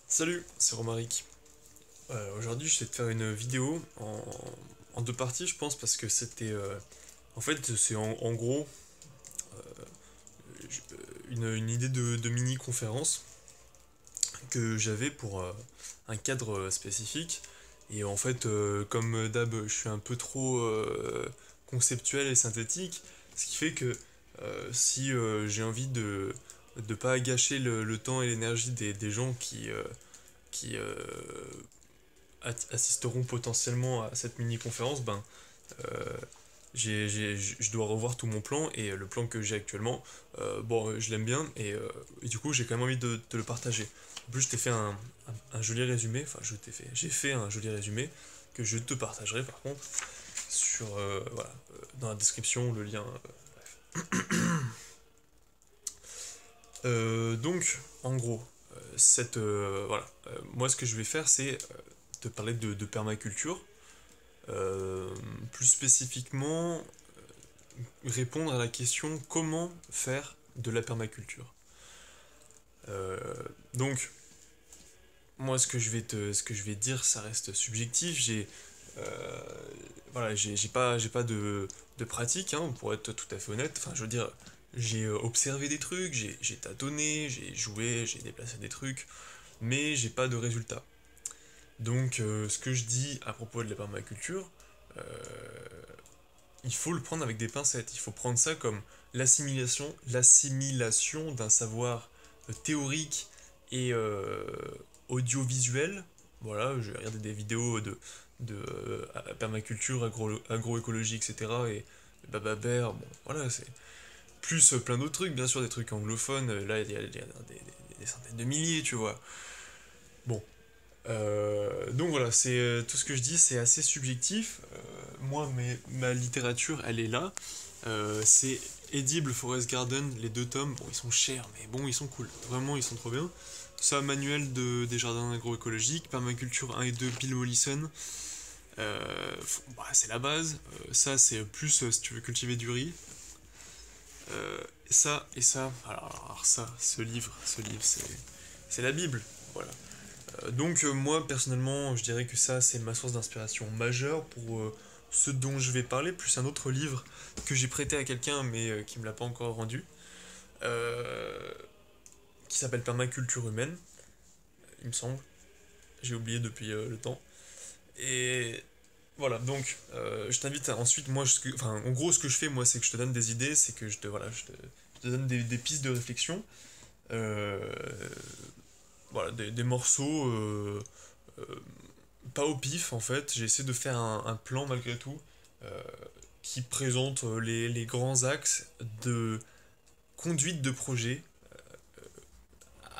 Salut, c'est Romaric. Aujourd'hui, je vais te faire une vidéo en deux parties, je pense, parce que c'était. En fait, c'est en gros une idée de mini-conférence que j'avais pour un cadre spécifique. Et en fait, comme d'hab, je suis un peu trop conceptuel et synthétique, ce qui fait que si j'ai envie de ne pas gâcher le temps et l'énergie des gens qui assisteront potentiellement à cette mini-conférence, euh, je dois revoir tout mon plan et le plan que j'ai actuellement, je l'aime bien et du coup j'ai quand même envie de le partager. En plus, je t'ai fait un joli résumé, enfin j'ai fait un joli résumé que je te partagerai par contre sur, dans la description, le lien. Donc, en gros, moi ce que je vais faire c'est te parler de permaculture. Plus spécifiquement, répondre à la question comment faire de la permaculture. Euh, donc, moi, ce que je vais te dire, ça reste subjectif. Euh, j'ai pas de pratique, hein, pour être tout à fait honnête. Enfin, je veux dire, j'ai observé des trucs, j'ai tâtonné, j'ai joué, j'ai déplacé des trucs, mais j'ai pas de résultat. Donc, ce que je dis à propos de la permaculture, euh, il faut le prendre avec des pincettes. Il faut prendre ça comme l'assimilation d'un savoir théorique et audiovisuel. Voilà, j'ai regardé des vidéos de permaculture, agroécologie, etc. Et Bababère, bon, voilà, c'est plus plein d'autres trucs, bien sûr, des trucs anglophones. Là, il y a des centaines de milliers, tu vois. Bon, donc voilà, c'est tout ce que je dis, c'est assez subjectif. Moi, ma littérature, elle est là. C'est Edible Forest Garden, les deux tomes. Bon, ils sont chers, mais bon, ils sont cool. Vraiment, ils sont trop bien. Ça, manuel des jardins agroécologiques, permaculture 1 et 2, Bill Mollison. C'est la base. Ça, c'est plus si tu veux cultiver du riz. Ça et ça. Alors ça, ce livre, c'est la Bible. Voilà. Moi personnellement je dirais que ça c'est ma source d'inspiration majeure pour ce dont je vais parler, plus un autre livre que j'ai prêté à quelqu'un mais qui me l'a pas encore rendu, euh, qui s'appelle Permaculture humaine, il me semble, j'ai oublié depuis le temps. Et voilà, donc je t'invite à ensuite, en gros ce que je fais moi c'est que je te donne des idées, c'est que je te donne des pistes de réflexion, euh, des morceaux euh, pas au pif en fait, j'ai essayé de faire un plan malgré tout euh, qui présente les grands axes de conduite de projet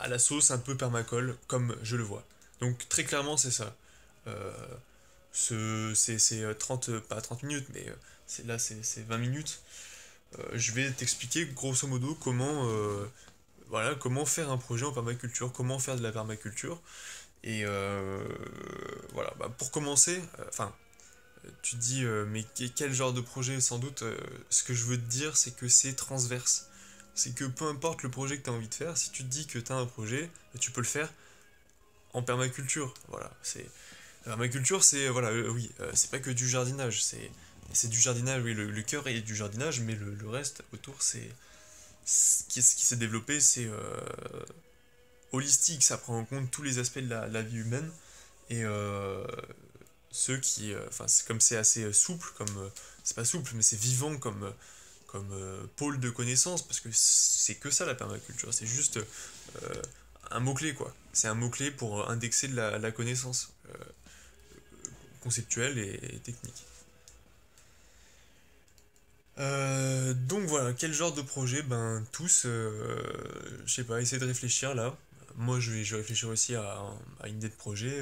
à la sauce un peu permacole comme je le vois. Donc très clairement c'est ça. Euh, c'est 30, pas 30 minutes, mais c'est 20 minutes. Je vais t'expliquer grosso modo comment faire un projet en permaculture, comment faire de la permaculture. Et pour commencer, tu te dis, mais quel genre de projet? Sans doute, ce que je veux te dire, c'est que c'est transverse. C'est que peu importe le projet que tu as envie de faire, si tu te dis que tu as un projet, tu peux le faire en permaculture. Voilà, c'est la permaculture, c'est oui, c'est pas que du jardinage, c'est du jardinage, oui, le cœur est du jardinage, mais le reste autour, ce qui s'est développé, c'est holistique, ça prend en compte tous les aspects de la vie humaine et comme c'est assez souple, c'est pas souple, mais c'est vivant comme pôle de connaissance, parce que c'est que ça la permaculture, c'est juste un mot-clé quoi. C'est un mot-clé pour indexer de la connaissance conceptuelle et technique. Donc voilà, quel genre de projet? Ben tous, je sais pas, essayer de réfléchir là. Moi je vais réfléchir aussi à une idée de projet.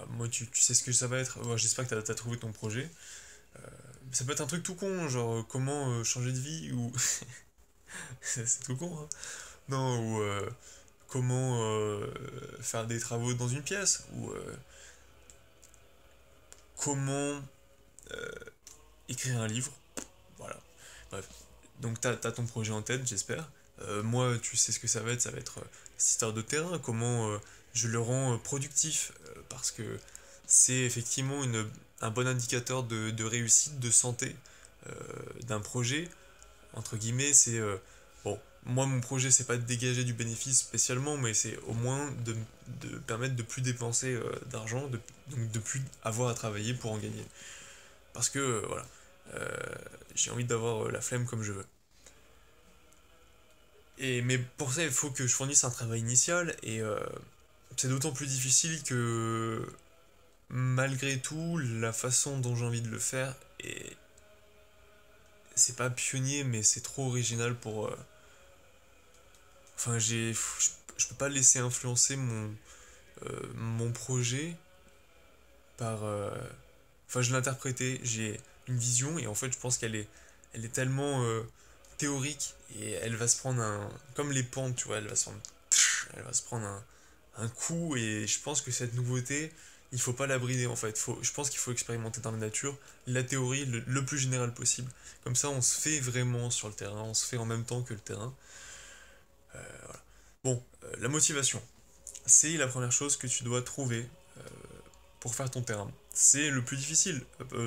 Moi tu sais ce que ça va être. Ouais, j'espère que t'as trouvé ton projet. Ça peut être un truc tout con, genre comment changer de vie ou c'est tout con, hein. Non, ou comment faire des travaux dans une pièce ou comment euh, écrire un livre. Voilà. Bref. Donc t'as ton projet en tête, j'espère. Moi, tu sais ce que ça va être cette histoire de terrain, comment je le rends productif, parce que c'est effectivement un bon indicateur de réussite, de santé euh, d'un projet. Entre guillemets, c'est bon. Moi, mon projet, c'est pas de dégager du bénéfice spécialement, mais c'est au moins de permettre de plus dépenser d'argent, donc de plus avoir à travailler pour en gagner. Parce que, voilà, euh, j'ai envie d'avoir la flemme comme je veux. Mais pour ça, il faut que je fournisse un travail initial, et c'est d'autant plus difficile que, malgré tout, la façon dont j'ai envie de le faire, et c'est pas pionnier, mais c'est trop original pour. Enfin, je peux pas laisser influencer mon projet par. Enfin, je l'interprétais, j'ai une vision, et en fait, je pense elle est tellement théorique, et elle va se prendre un. Comme les pentes, tu vois, elle va se prendre un coup, et je pense que cette nouveauté, il faut pas la brider en fait. Je pense qu'il faut expérimenter dans la nature la théorie le plus général possible. Comme ça, on se fait vraiment sur le terrain, on se fait en même temps que le terrain. Voilà. Bon, la motivation, c'est la première chose que tu dois trouver pour faire ton terrain. C'est le plus difficile,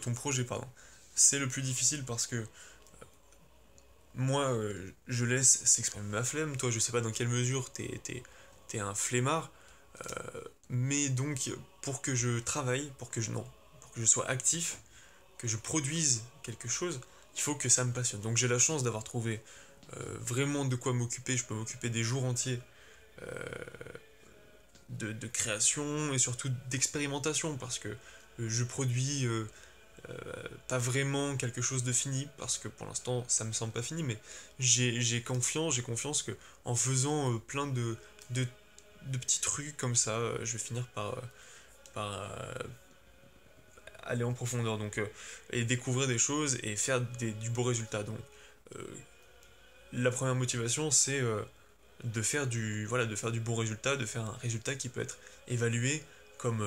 ton projet, pardon. C'est le plus difficile parce que moi, je laisse s'exprimer ma flemme. Toi, je sais pas dans quelle mesure t'es un flemmard. Mais donc, pour que je travaille, pour que je sois actif, que je produise quelque chose, il faut que ça me passionne. Donc j'ai la chance d'avoir trouvé vraiment de quoi m'occuper. Je peux m'occuper des jours entiers euh, de création et surtout d'expérimentation parce que je produis pas vraiment quelque chose de fini parce que pour l'instant ça me semble pas fini, mais j'ai confiance que en faisant plein de, de petits trucs comme ça, je vais finir par aller en profondeur donc, et découvrir des choses et faire du beau résultat. Donc euh, la première motivation c'est voilà, de faire du bon résultat, de faire un résultat qui peut être évalué comme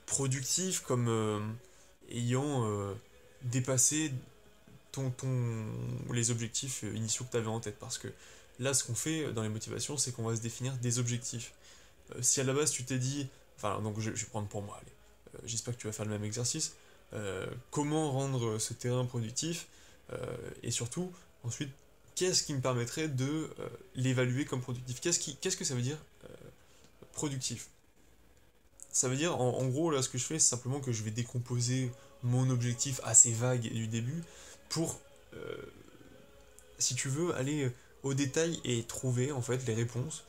productif, comme ayant dépassé les objectifs initiaux que tu avais en tête. Parce que là, ce qu'on fait dans les motivations, c'est qu'on va se définir des objectifs. Si à la base tu t'es dit, enfin, donc je vais prendre pour moi, allez, j'espère que tu vas faire le même exercice, comment rendre ce terrain productif, et surtout, ensuite, qu'est-ce qui me permettrait de l'évaluer comme productif. Qu'est-ce que ça veut dire productif? Ça veut dire, en gros, là, ce que je fais, c'est simplement que je vais décomposer mon objectif assez vague du début pour, euh, si tu veux, aller au détail et trouver, en fait, les réponses.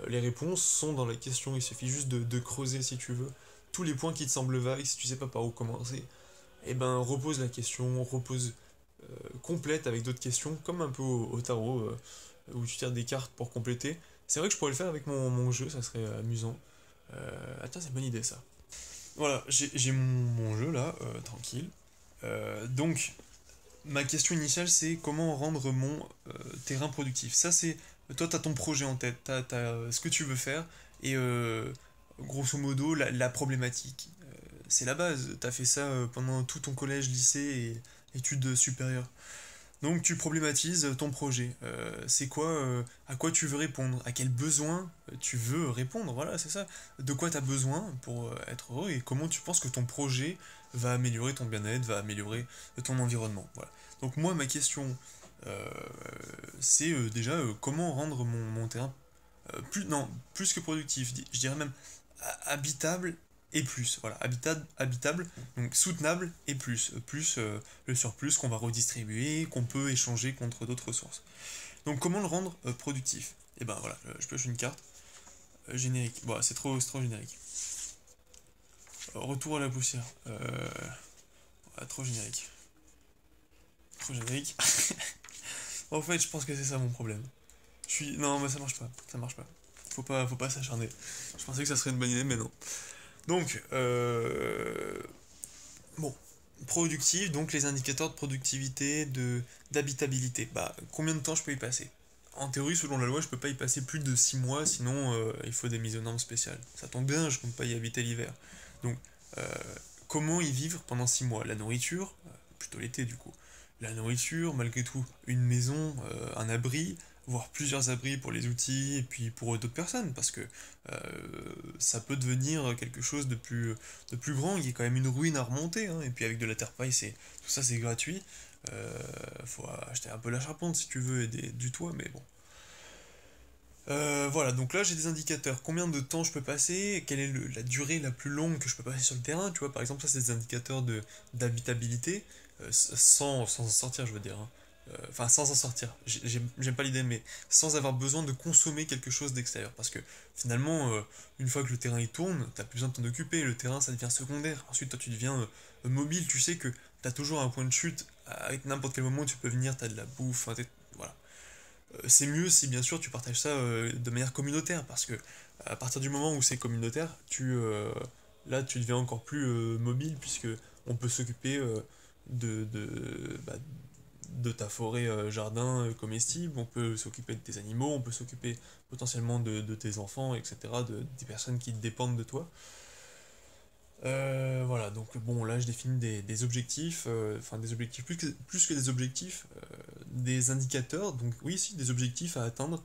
Les réponses sont dans la question, il suffit juste de creuser, si tu veux. Tous les points qui te semblent vagues, si tu sais pas par où commencer, eh ben, repose la question, complète avec d'autres questions, comme un peu au tarot, où tu tires des cartes pour compléter. C'est vrai que je pourrais le faire avec mon jeu, ça serait amusant. Attends, c'est une bonne idée ça. Voilà, j'ai mon jeu là, tranquille. Donc, ma question initiale c'est comment rendre mon terrain productif. Ça c'est, toi t'as ton projet en tête, t'as ce que tu veux faire, et grosso modo la problématique. C'est la base, t'as fait ça pendant tout ton collège, lycée et études supérieures. Donc tu problématises ton projet. C'est quoi, à quoi tu veux répondre, à quel besoin tu veux répondre, voilà, c'est ça. De quoi tu as besoin pour être heureux et comment tu penses que ton projet va améliorer ton bien-être, va améliorer ton environnement. Voilà. Donc moi, ma question, euh, c'est déjà comment rendre mon terrain non, plus que productif, je dirais même habitable et plus. Voilà, habitable, donc soutenable et plus. Plus le surplus qu'on va redistribuer, qu'on peut échanger contre d'autres ressources. Donc comment le rendre productif? Et ben voilà, je pioche une carte générique. Bon, c'est trop générique. Retour à la poussière. Trop générique. Trop générique. En fait, je pense que c'est ça mon problème. Non, mais ça marche pas. Ça marche pas. Faut pas s'acharner. Je pensais que ça serait une bonne idée, mais non. Donc, bon, productif, donc les indicateurs de productivité, d'habitabilité. Bah, combien de temps je peux y passer? En théorie, selon la loi, je peux pas y passer plus de 6 mois, sinon il faut des mises aux normes spéciales. Ça tombe bien, je compte pas y habiter l'hiver. Donc, euh, comment y vivre pendant 6 mois? La nourriture, plutôt l'été du coup. La nourriture, malgré tout, une maison, un abri, voire plusieurs abris pour les outils et puis pour d'autres personnes, parce que ça peut devenir quelque chose de plus grand. Il y a quand même une ruine à remonter, hein, et puis avec de la terre paille, tout ça c'est gratuit. Euh, Faut acheter un peu la charpente si tu veux et du toit, mais bon. Voilà, donc là j'ai des indicateurs. Combien de temps je peux passer, quelle est la durée la plus longue que je peux passer sur le terrain, tu vois, par exemple, ça c'est des indicateurs d'habitabilité, sans en sortir, je veux dire, hein. Enfin, sans en sortir, j'aime pas l'idée, mais sans avoir besoin de consommer quelque chose d'extérieur. Parce que finalement, une fois que le terrain il tourne, t'as plus besoin de t'en occuper, le terrain ça devient secondaire. Ensuite, toi tu deviens mobile, tu sais que t'as toujours un point de chute, à n'importe quel moment tu peux venir, t'as de la bouffe, enfin, voilà. C'est mieux si bien sûr tu partages ça de manière communautaire parce que à partir du moment où c'est communautaire, là tu deviens encore plus mobile puisque on peut s'occuper bah, de ta forêt jardin comestible, on peut s'occuper de tes animaux, on peut s'occuper potentiellement de tes enfants, etc., des personnes qui dépendent de toi. Voilà, donc bon, là je définis des objectifs, enfin des objectifs plus que des objectifs, des indicateurs, donc oui, si, des objectifs à atteindre,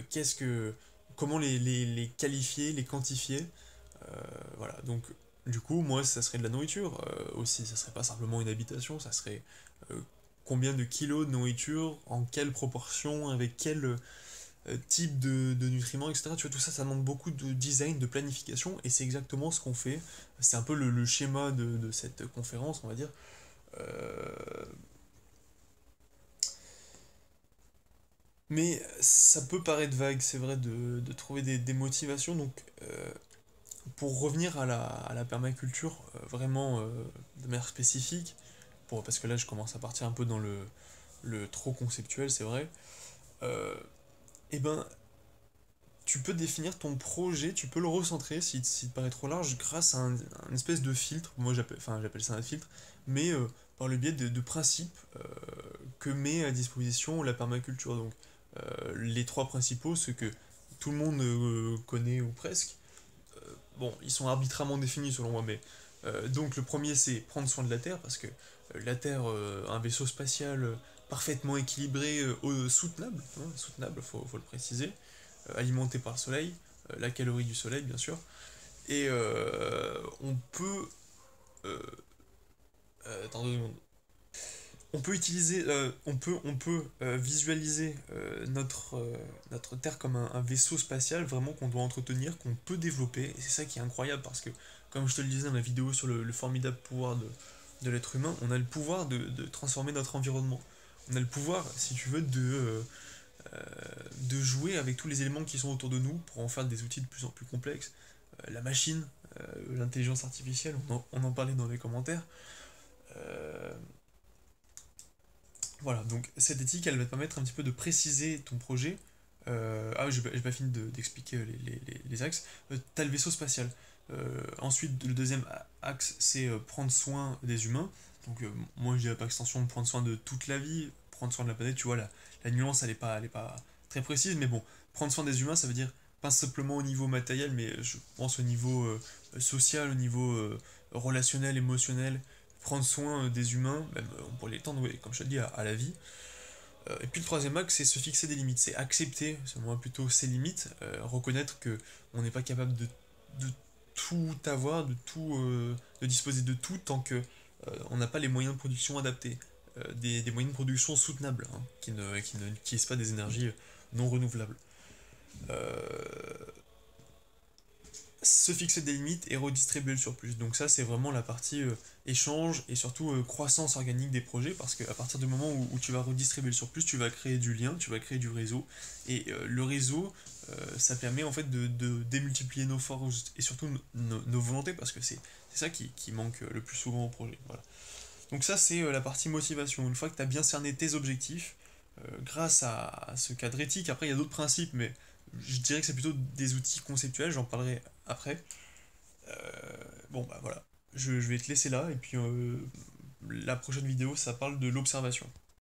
qu'est-ce que, comment les qualifier, les quantifier, voilà, donc du coup, moi ça serait de la nourriture aussi, ça serait pas simplement une habitation, ça serait euh, combien de kilos de nourriture, en quelle proportion, avec quel type de nutriments, etc. Tu vois, tout ça, ça demande beaucoup de design, de planification, et c'est exactement ce qu'on fait. C'est un peu le schéma de cette conférence, on va dire. Euh, mais ça peut paraître vague, c'est vrai, de trouver des motivations. Donc, pour revenir à la permaculture, vraiment de manière spécifique, parce que là, je commence à partir un peu dans le trop conceptuel, c'est vrai. Euh, et ben, tu peux définir ton projet, tu peux le recentrer si te paraît trop large grâce à un espèce de filtre, moi j'appelle ça un filtre, mais par le biais de principes que met à disposition la permaculture. Donc les trois principaux, ceux que tout le monde connaît ou presque, bon, ils sont arbitrairement définis selon moi, mais donc le premier c'est prendre soin de la Terre, parce que la Terre, un vaisseau spatial parfaitement équilibré, soutenable, hein, soutenable, faut le préciser, alimenté par le soleil, la calorie du soleil bien sûr, et on peut... euh, attends 2 secondes. On peut visualiser notre Terre comme un vaisseau spatial vraiment qu'on doit entretenir, qu'on peut développer, et c'est ça qui est incroyable parce que, comme je te le disais dans la vidéo sur le formidable pouvoir de l'être humain, on a le pouvoir de transformer notre environnement. On a le pouvoir, si tu veux, euh, de jouer avec tous les éléments qui sont autour de nous pour en faire des outils de plus en plus complexes. La machine, l'intelligence artificielle, on en parlait dans les commentaires. Euh, voilà, donc cette éthique, elle va te permettre un petit peu de préciser ton projet. J'ai pas fini d'expliquer les axes. T'as le vaisseau spatial. Ensuite, le deuxième axe, c'est prendre soin des humains. Donc, moi, je dirais pas extension de prendre soin de toute la vie, prendre soin de la planète. Tu vois, la nuance, elle est pas très précise, mais bon, prendre soin des humains, ça veut dire pas simplement au niveau matériel, mais je pense au niveau social, au niveau relationnel, émotionnel, prendre soin des humains, même on pourrait l'étendre, ouais, comme je te le dis, à la vie. Et puis le troisième axe, c'est se fixer des limites, c'est accepter, selon moi plutôt, ses limites, reconnaître que on n'est pas capable de tout avoir, de disposer de tout tant que on n'a pas les moyens de production adaptés, des moyens de production soutenables, hein, qui n'utilisent pas des énergies non renouvelables. Euh, Se fixer des limites et redistribuer le surplus. Donc ça, c'est vraiment la partie échange et surtout croissance organique des projets, parce qu'à partir du moment où tu vas redistribuer le surplus, tu vas créer du lien, tu vas créer du réseau. Et le réseau, ça permet en fait de démultiplier nos forces et surtout nos volontés, parce que c'est ça qui manque le plus souvent au projet. Voilà. Donc ça, c'est la partie motivation. Une fois que tu as bien cerné tes objectifs, grâce à ce cadre éthique, après il y a d'autres principes, mais je dirais que c'est plutôt des outils conceptuels, j'en parlerai après. Bon, bah voilà, je vais te laisser là, et puis la prochaine vidéo, ça parle de l'observation.